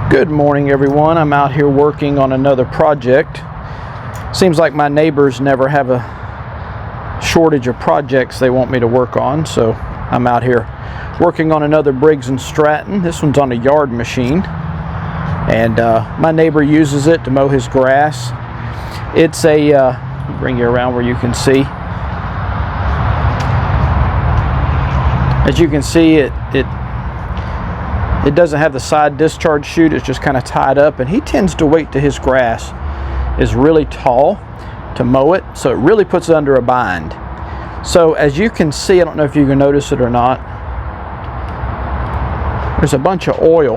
Good morning, everyone. I'm out here working on another project. Seems like my neighbors never have a shortage of projects they want me to work on, so I'm out here working on another Briggs & Stratton. This one's on a yard machine, and my neighbor uses it to mow his grass. It's a bring you around where you can see. As you can see, it doesn't have the side discharge chute. It's just kind of tied up, and he tends to wait till his grass is really tall to mow it, so it really puts it under a bind. So as you can see, I don't know if you can notice it or not, there's a bunch of oil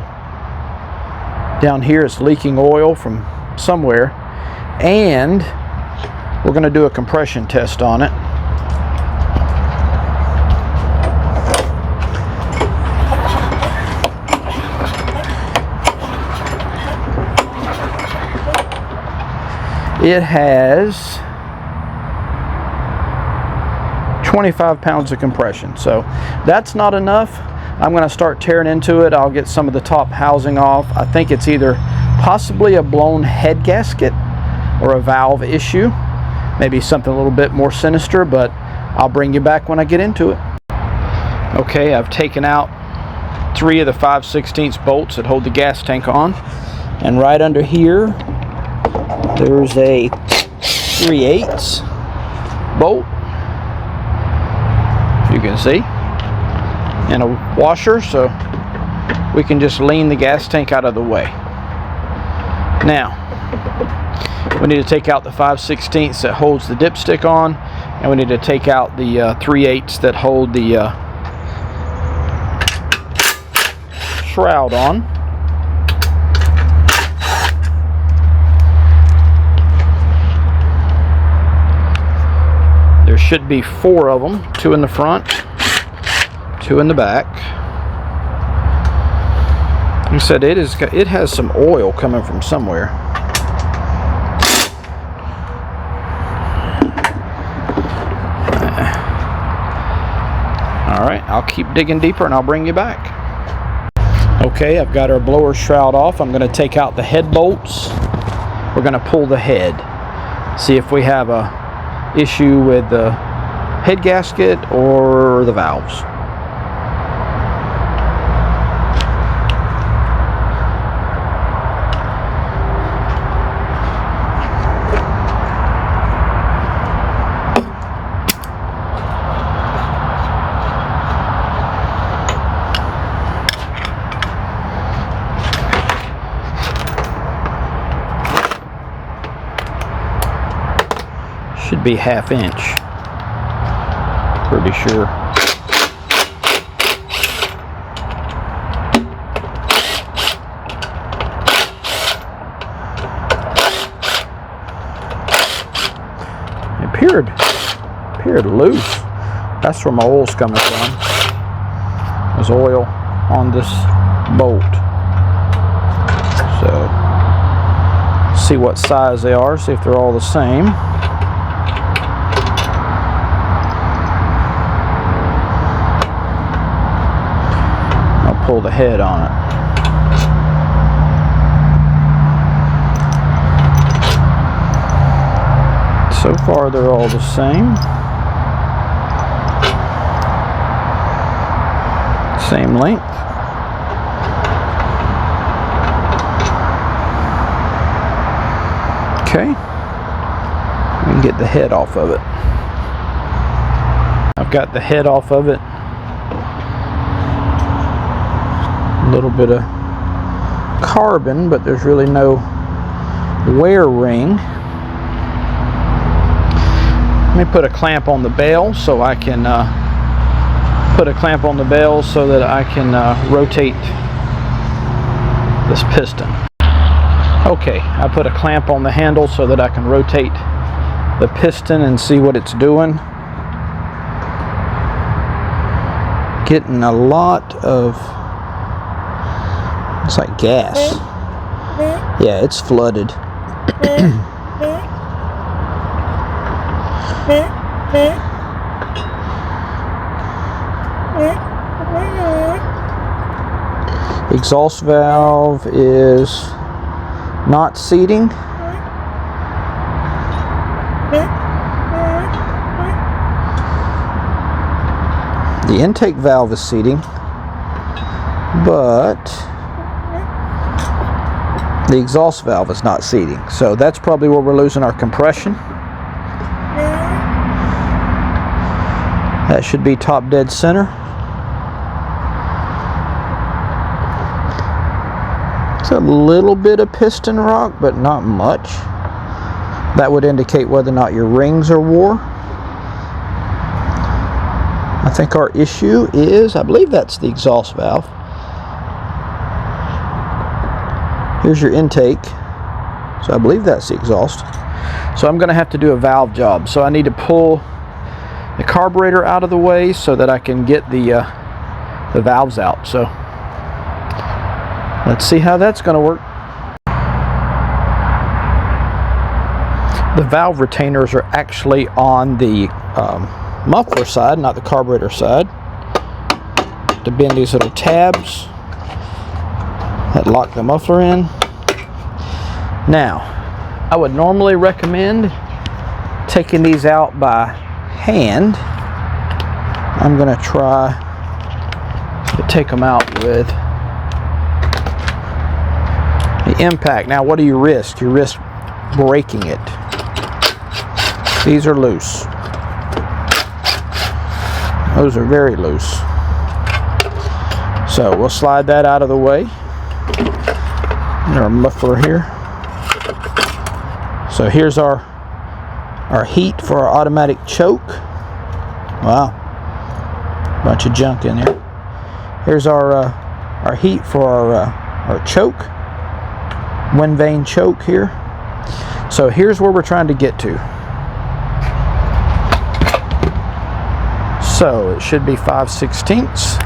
down here. It's leaking oil from somewhere, and we're going to do a compression test on it. It has 25 pounds of compression, so that's not enough. I'm going to start tearing into it. I'll get some of the top housing off. I think it's either possibly a blown head gasket or a valve issue, maybe something a little bit more sinister, but I'll bring you back when I get into it. Okay, I've taken out 3 of the 5/16 bolts that hold the gas tank on, and right under here there's a 3/8 bolt, you can see, and a washer, so we can just lean the gas tank out of the way. Now we need to take out the 5/16 that holds the dipstick on, and we need to take out the 3/8 that hold the shroud on. There should be 4 of them, 2 in the front, 2 in the back. Like I said, it has some oil coming from somewhere. Alright, I'll keep digging deeper and I'll bring you back. Okay, I've got our blower shroud off. I'm going to take out the head bolts. We're going to pull the head, see if we have a issue with the head gasket or the valves. Should be 1/2 inch, pretty sure. It appeared loose. That's where my oil's coming from. There's oil on this bolt. So see what size they are, see if they're all the same. Pull the head on it. So far they're all the same. Same length. Okay. We can get the head off of it. I've got the head off of it. A little bit of carbon, but there's really no wear ring. Let me put a clamp on the bell so I can rotate this piston. Okay, I put a clamp on the handle so that I can rotate the piston and see what it's doing. Getting a lot of, it's like gas. Yeah, it's flooded. Exhaust valve is not seating. The intake valve is seating, but the exhaust valve is not seating. So that's probably where we're losing our compression. That should be top dead center. It's a little bit of piston rock, but not much. That would indicate whether or not your rings are wore. I think our issue is, I believe that's the exhaust valve. Here's your intake. So I believe that's the exhaust. So I'm going to have to do a valve job. So I need to pull the carburetor out of the way so that I can get the valves out. So let's see how that's going to work. The valve retainers are actually on the muffler side, not the carburetor side. To bend these little tabs that lock the muffler in. Now, I would normally recommend taking these out by hand. I'm going to try to take them out with the impact. Now, what do you risk? You risk breaking it. These are loose. Those are very loose. So we'll slide that out of the way. Our muffler here. So here's our heat for our automatic choke. Wow, bunch of junk in there. Here's our heat for our choke, wind vane choke here. So here's where we're trying to get to. So it should be 5/16.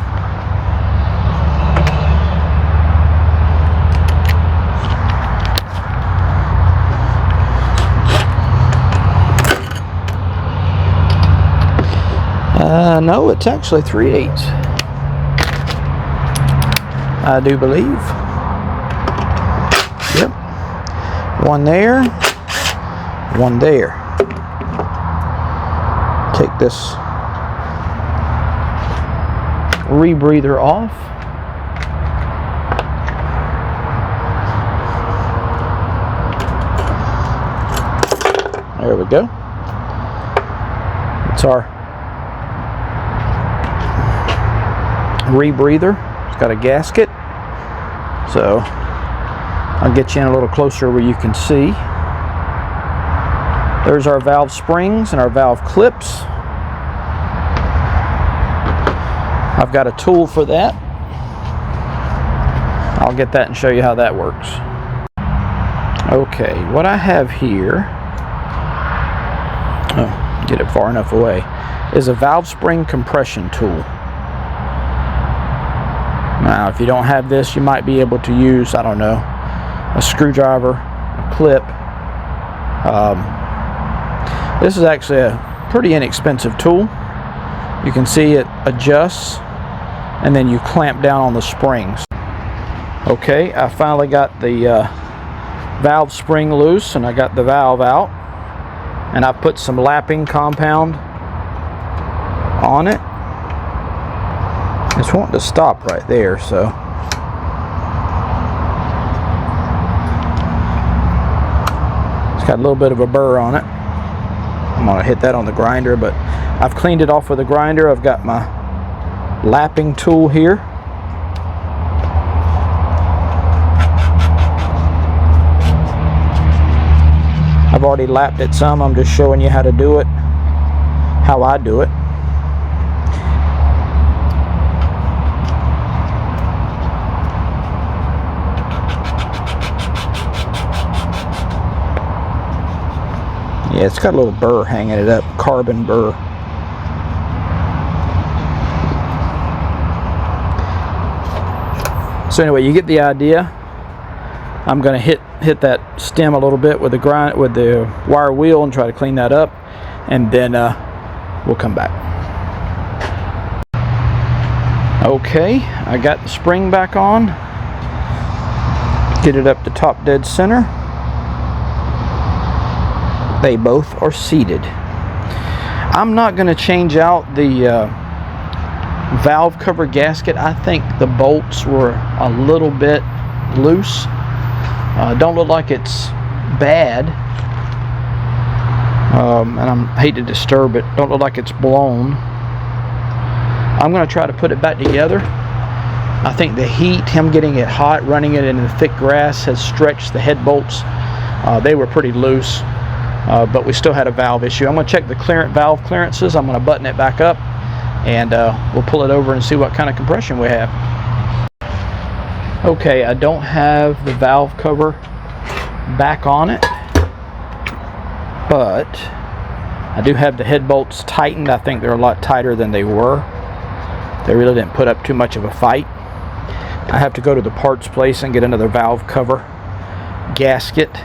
No, it's actually 3/8. I do believe. Yep. One there. One there. Take this rebreather off. There we go. It's our rebreather. It's got a gasket, so I'll get you in a little closer where you can see. There's our valve springs and our valve clips. I've got a tool for that. I'll get that and show you how that works. Okay, what I have here, get it far enough away, is a valve spring compression tool. Now, if you don't have this, you might be able to use, I don't know, a screwdriver, a clip. This is actually a pretty inexpensive tool. You can see it adjusts, and then you clamp down on the springs. Okay, I finally got the valve spring loose, and I got the valve out, and I put some lapping compound on it. It's wanting to stop right there, so it's got a little bit of a burr on it. I'm going to hit that on the grinder, but I've cleaned it off with a grinder. I've got my lapping tool here. I've already lapped it some. I'm just showing you how to do it, how I do it. Yeah, it's got a little burr hanging it up, carbon burr. So anyway, you get the idea. I'm going to hit that stem a little bit with the wire wheel and try to clean that up, and then we'll come back. Okay, I got the spring back on. Get it up to top dead center. They both are seated. I'm not going to change out the valve cover gasket. I think the bolts were a little bit loose. Don't look like it's bad. And I hate to disturb it. Don't look like it's blown. I'm going to try to put it back together. I think the heat, him getting it hot, running it in the thick grass, has stretched the head bolts. They were pretty loose, but we still had a valve issue. I'm going to check the valve clearances. I'm going to button it back up, and we'll pull it over and see what kind of compression we have. Okay, I don't have the valve cover back on it, but I do have the head bolts tightened. I think they're a lot tighter than they were. They really didn't put up too much of a fight. I have to go to the parts place and get another valve cover gasket.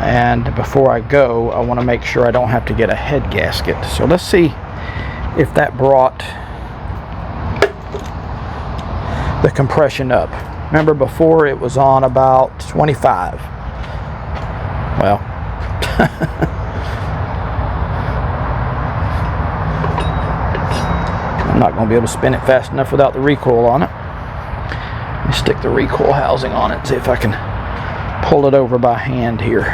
And before I go, I want to make sure I don't have to get a head gasket. So let's see if that brought the compression up. Remember before it was on about 25. Well, I'm not going to be able to spin it fast enough without the recoil on it. Let me stick the recoil housing on it and see if I can pull it over by hand here.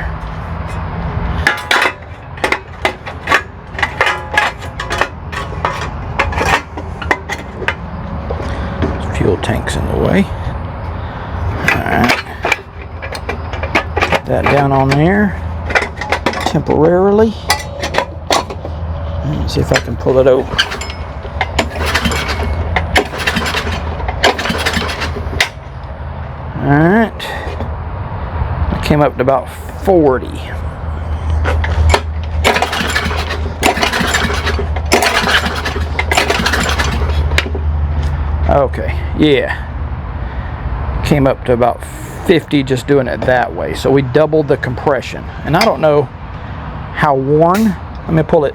Fuel tank's in the way. Alright. Put that down on there temporarily. Let's see if I can pull it over. Alright. I came up to about 40. Okay, yeah. Came up to about 50 just doing it that way. So we doubled the compression. And I don't know how worn. Let me pull it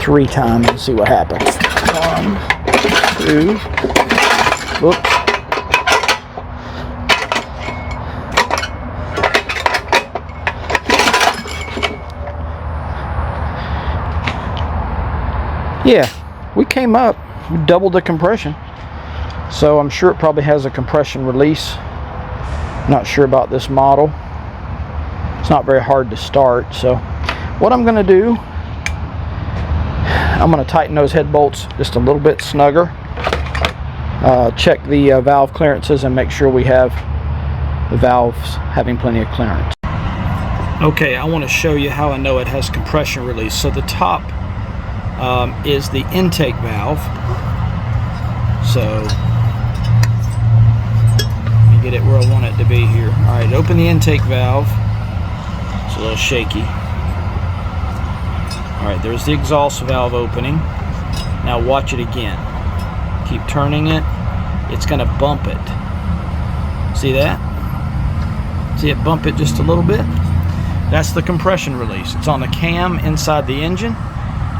3 times and see what happens. 1, 2, whoops. Yeah, we came up, we doubled the compression. So I'm sure it probably has a compression release. Not sure about this model. It's not very hard to start. So what I'm going to do, I'm going to tighten those head bolts just a little bit snugger. Check the valve clearances and make sure we have the valves having plenty of clearance. Okay, I want to show you how I know it has compression release. So the top is the intake valve. So let me get it where I want it to be here. Alright, open the intake valve. It's a little shaky. Alright, there's the exhaust valve opening. Now watch it again. Keep turning it. It's going to bump it. See that? See it bump it just a little bit? That's the compression release. It's on the cam inside the engine.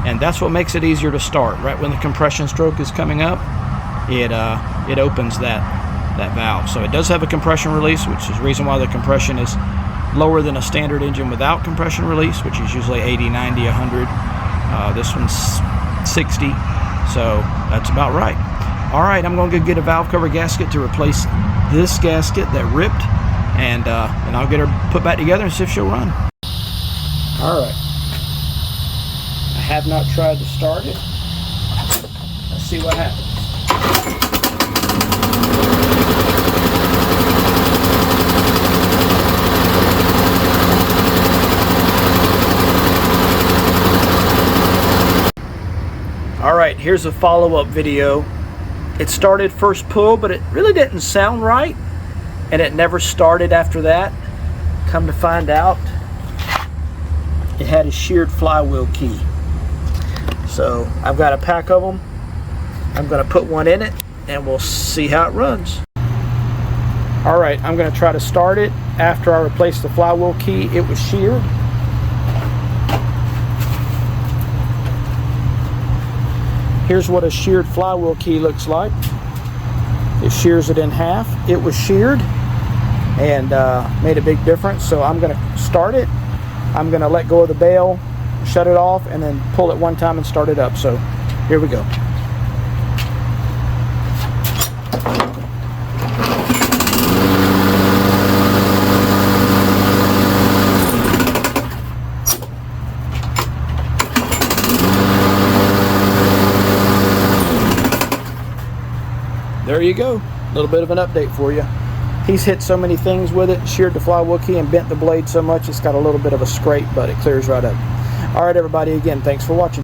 And that's what makes it easier to start. Right when the compression stroke is coming up, it opens that valve. So it does have a compression release, which is the reason why the compression is lower than a standard engine without compression release, which is usually 80, 90, 100. This one's 60, so that's about right. All right, I'm going to get a valve cover gasket to replace this gasket that ripped, and I'll get her put back together and see if she'll run. All right. I have not tried to start it. Let's see what happens. All right, here's a follow-up video. It started first pull, but it really didn't sound right, and it never started after that. Come to find out, it had a sheared flywheel key. So I've got a pack of them. I'm going to put one in it and we'll see how it runs. All right, I'm going to try to start it. After I replaced the flywheel key, it was sheared. Here's what a sheared flywheel key looks like. It shears it in half. It was sheared. and made a big difference. So I'm going to start it. I'm going to let go of the bail, shut it off, and then pull it one time and start it up. So here we go. There you go. A little bit of an update for you. He's hit so many things with it, sheared the flywheel key and bent the blade so much it's got a little bit of a scrape, but it clears right up. All right, everybody, again, thanks for watching.